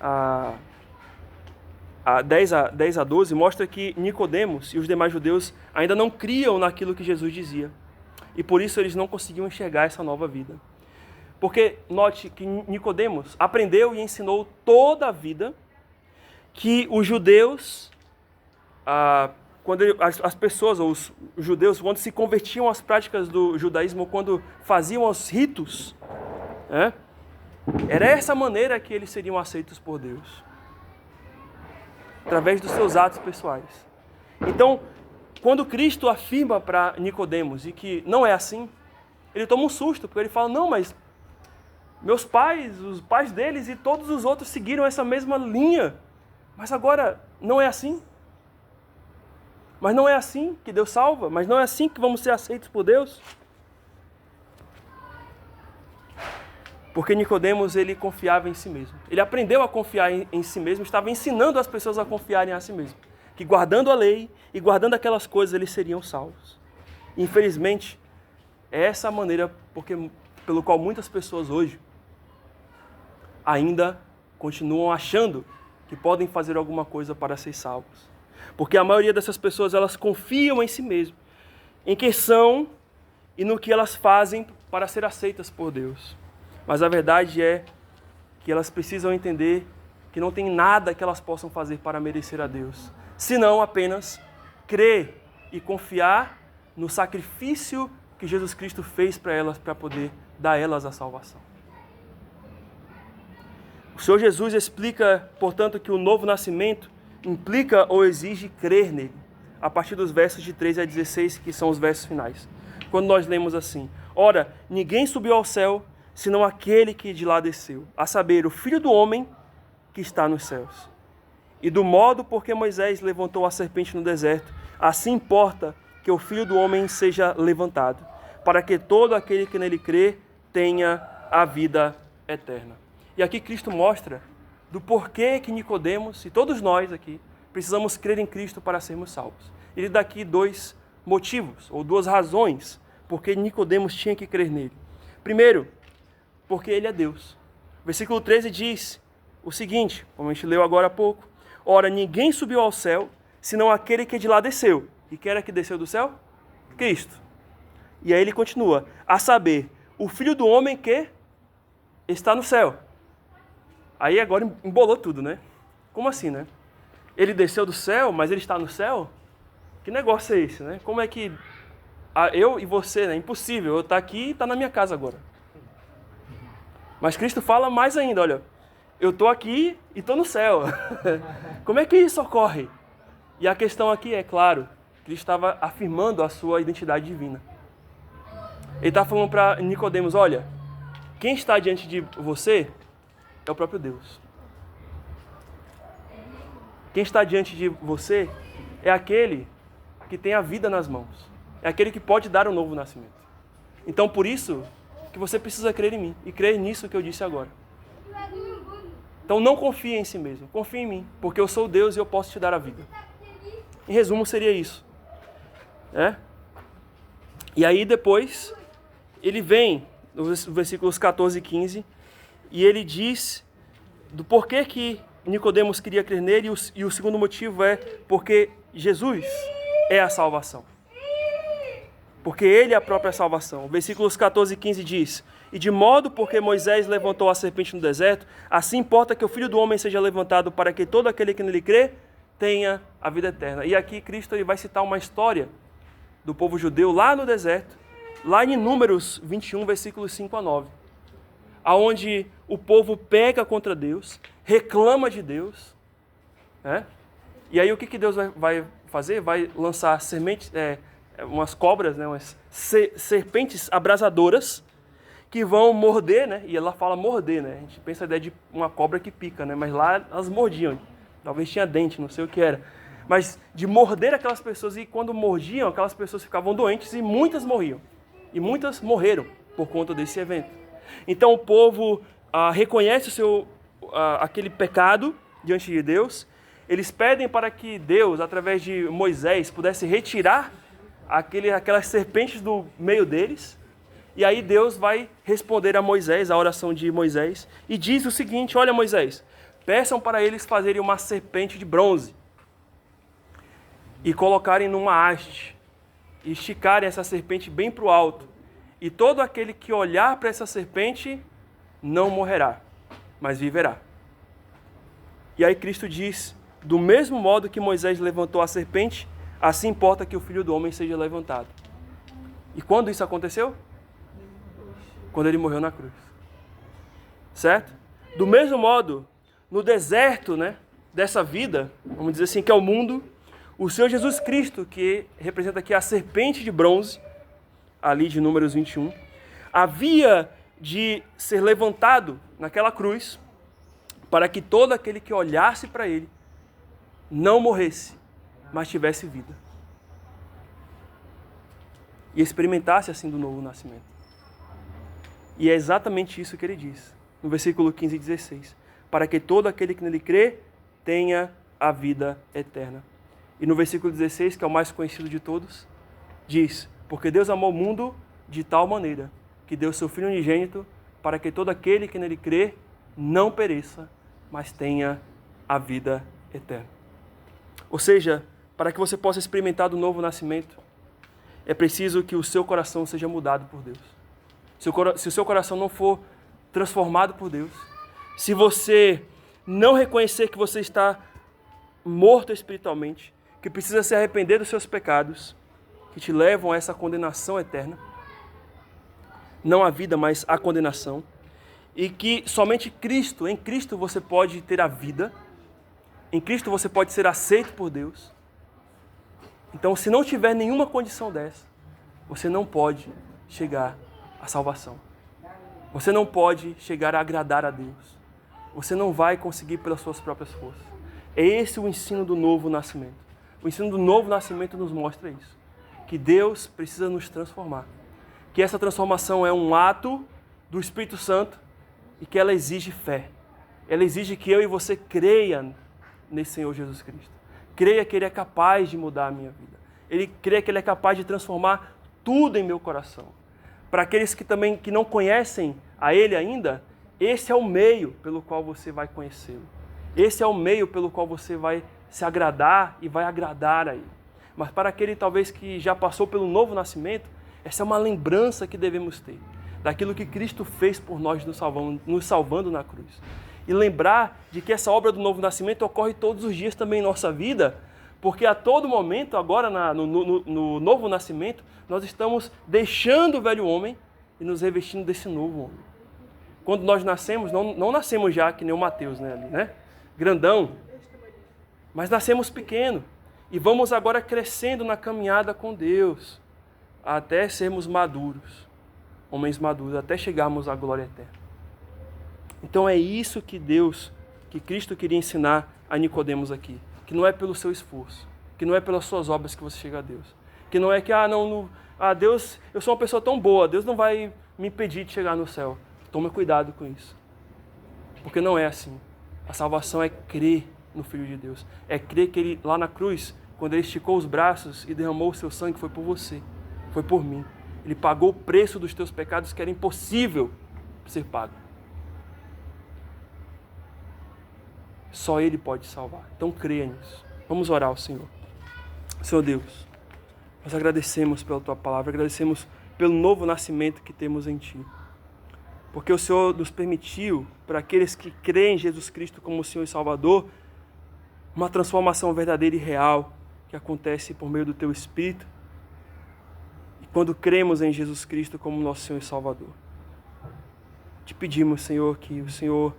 A 10 a 12, mostra que Nicodemos e os demais judeus ainda não criam naquilo que Jesus dizia. E por isso eles não conseguiam enxergar essa nova vida. Porque note que Nicodemos aprendeu e ensinou toda a vida que os judeus, as pessoas, ou os judeus, quando se convertiam às práticas do judaísmo, quando faziam os ritos, né, era essa maneira que eles seriam aceitos por Deus. Através dos seus atos pessoais. Então, quando Cristo afirma para Nicodemos e que não é assim, ele toma um susto, porque ele fala, não, mas meus pais, os pais deles e todos os outros seguiram essa mesma linha, mas agora não é assim. Mas não é assim que Deus salva, mas não é assim que vamos ser aceitos por Deus. Porque Nicodemos, ele confiava em si mesmo. Ele aprendeu a confiar em si mesmo, estava ensinando as pessoas a confiarem em si mesmo. Que guardando a lei e guardando aquelas coisas, eles seriam salvos. Infelizmente, é essa a maneira pelo qual muitas pessoas hoje ainda continuam achando que podem fazer alguma coisa para ser salvos. Porque a maioria dessas pessoas, elas confiam em si mesmo, em quem são e no que elas fazem para ser aceitas por Deus. Mas a verdade é que elas precisam entender que não tem nada que elas possam fazer para merecer a Deus, senão apenas crer e confiar no sacrifício que Jesus Cristo fez para elas, para poder dar a elas a salvação. O Senhor Jesus explica, portanto, que o novo nascimento implica ou exige crer nele, a partir dos versos de 13 a 16, que são os versos finais. Quando nós lemos assim, ora, ninguém subiu ao céu, senão aquele que de lá desceu, a saber, o Filho do Homem que está nos céus. E do modo por que Moisés levantou a serpente no deserto, assim importa que o Filho do Homem seja levantado, para que todo aquele que nele crê tenha a vida eterna. E aqui Cristo mostra do porquê que Nicodemos e todos nós aqui precisamos crer em Cristo para sermos salvos. Ele dá aqui dois motivos, ou duas razões, porque Nicodemos tinha que crer nele. Primeiro, porque ele é Deus. Versículo 13 diz o seguinte, como a gente leu agora há pouco, ora, ninguém subiu ao céu, senão aquele que de lá desceu. E quem era que desceu do céu? Cristo. E aí ele continua, a saber, o Filho do Homem que está no céu. Aí agora embolou tudo, né? Como assim, né? Ele desceu do céu, mas ele está no céu? Que negócio é esse, né? Como é que eu e você, né? Impossível, eu estar aqui e estar na minha casa agora. Mas Cristo fala mais ainda, olha, eu estou aqui e estou no céu. Como é que isso ocorre? E a questão aqui é, claro, Cristo estava afirmando a sua identidade divina. Ele está falando para Nicodemos, olha, quem está diante de você é o próprio Deus. Quem está diante de você é aquele que tem a vida nas mãos. É aquele que pode dar um novo nascimento. Então, por isso que você precisa crer em mim e crer nisso que eu disse agora. Então, não confie em si mesmo, confie em mim, porque eu sou Deus e eu posso te dar a vida. Em resumo, seria isso. E aí, depois, ele vem, nos versículos 14 e 15, e ele diz do porquê que Nicodemos queria crer nele, e o segundo motivo é porque Jesus é a salvação. Porque ele é a própria salvação. Versículos 14 e 15 diz, e de modo porque Moisés levantou a serpente no deserto, assim importa que o Filho do Homem seja levantado para que todo aquele que nele crê tenha a vida eterna. E aqui Cristo ele vai citar uma história do povo judeu lá no deserto, lá em Números 21, versículos 5 a 9. Onde o povo peca contra Deus, reclama de Deus, e aí o que Deus vai fazer? Vai lançar sementes, umas cobras, umas serpentes abrasadoras, que vão morder, e ela fala morder, a gente pensa a ideia de uma cobra que pica, mas lá elas mordiam, talvez tinha dente, não sei o que era, mas de morder aquelas pessoas, e quando mordiam, aquelas pessoas ficavam doentes e muitas morriam, e muitas morreram por conta desse evento. Então o povo reconhece aquele pecado diante de Deus. Eles pedem para que Deus, através de Moisés, pudesse retirar aquelas serpentes do meio deles. E aí Deus vai responder a Moisés, a oração de Moisés, e diz o seguinte, olha Moisés, peçam para eles fazerem uma serpente de bronze e colocarem numa haste e esticarem essa serpente bem para o alto. E todo aquele que olhar para essa serpente não morrerá, mas viverá. E aí Cristo diz, do mesmo modo que Moisés levantou a serpente, assim importa que o Filho do Homem seja levantado. E quando isso aconteceu? Quando ele morreu na cruz. Certo? Do mesmo modo, no deserto, dessa vida, vamos dizer assim, que é o mundo, o Senhor Jesus Cristo, que representa aqui a serpente de bronze, ali de Números 21, havia de ser levantado naquela cruz para que todo aquele que olhasse para ele não morresse, mas tivesse vida. E experimentasse assim do novo nascimento. E é exatamente isso que ele diz, no versículo 15 e 16. Para que todo aquele que nele crê tenha a vida eterna. E no versículo 16, que é o mais conhecido de todos, diz, porque Deus amou o mundo de tal maneira que deu seu Filho unigênito para que todo aquele que nele crê não pereça, mas tenha a vida eterna. Ou seja, para que você possa experimentar do novo nascimento, é preciso que o seu coração seja mudado por Deus. Se o seu coração não for transformado por Deus, se você não reconhecer que você está morto espiritualmente, que precisa se arrepender dos seus pecados, que te levam a essa condenação eterna, não a vida, mas a condenação, e que somente em Cristo você pode ter a vida, em Cristo você pode ser aceito por Deus. Então, se não tiver nenhuma condição dessa, você não pode chegar à salvação. Você não pode chegar a agradar a Deus. Você não vai conseguir pelas suas próprias forças. É esse o ensino do novo nascimento. O ensino do novo nascimento nos mostra isso. Que Deus precisa nos transformar. Que essa transformação é um ato do Espírito Santo e que ela exige fé. Ela exige que eu e você creia nesse Senhor Jesus Cristo. Creia que Ele é capaz de mudar a minha vida. Creia que Ele é capaz de transformar tudo em meu coração. Para aqueles que não conhecem a Ele ainda, esse é o meio pelo qual você vai conhecê-lo. Esse é o meio pelo qual você vai se agradar e vai agradar a Ele. Mas para aquele talvez que já passou pelo novo nascimento, essa é uma lembrança que devemos ter daquilo que Cristo fez por nós nos salvando na cruz. e lembrar de que essa obra do novo nascimento ocorre todos os dias também em nossa vida, porque a todo momento, agora no novo nascimento, nós estamos deixando o velho homem e nos revestindo desse novo homem. Quando nós nascemos, não nascemos já que nem o Mateus, né? Grandão, mas nascemos pequeno e vamos agora crescendo na caminhada com Deus, até sermos maduros, homens maduros, até chegarmos à glória eterna. Então é isso que Cristo queria ensinar a Nicodemos aqui, que não é pelo seu esforço, que não é pelas suas obras que você chega a Deus, que não é que, Deus, eu sou uma pessoa tão boa, Deus não vai me impedir de chegar no céu. Tome cuidado com isso, porque não é assim. A salvação é crer no Filho de Deus, é crer que Ele, lá na cruz, quando Ele esticou os braços e derramou o seu sangue, foi por você, foi por mim. Ele pagou o preço dos teus pecados que era impossível ser pago. Só Ele pode salvar. Então creia nisso. Vamos orar ao Senhor. Senhor Deus, nós agradecemos pela Tua palavra, agradecemos pelo novo nascimento que temos em Ti. Porque o Senhor nos permitiu, para aqueles que creem em Jesus Cristo como Senhor e Salvador, uma transformação verdadeira e real que acontece por meio do Teu Espírito. E quando cremos em Jesus Cristo como nosso Senhor e Salvador. Te pedimos, Senhor, que o Senhor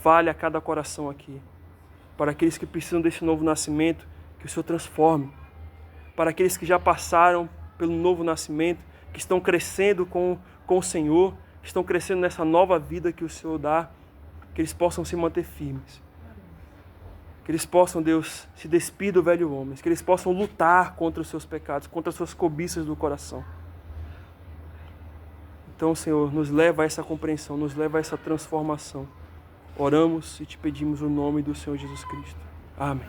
fale a cada coração aqui. Para aqueles que precisam desse novo nascimento, que o Senhor transforme. Para aqueles que já passaram pelo novo nascimento, que estão crescendo com o Senhor, estão crescendo nessa nova vida que o Senhor dá, que eles possam se manter firmes. Que eles possam, Deus, se despir do velho homem, que eles possam lutar contra os seus pecados, contra as suas cobiças do coração. Então, Senhor, nos leva a essa compreensão, nos leva a essa transformação. Oramos e te pedimos o nome do Senhor Jesus Cristo. Amém.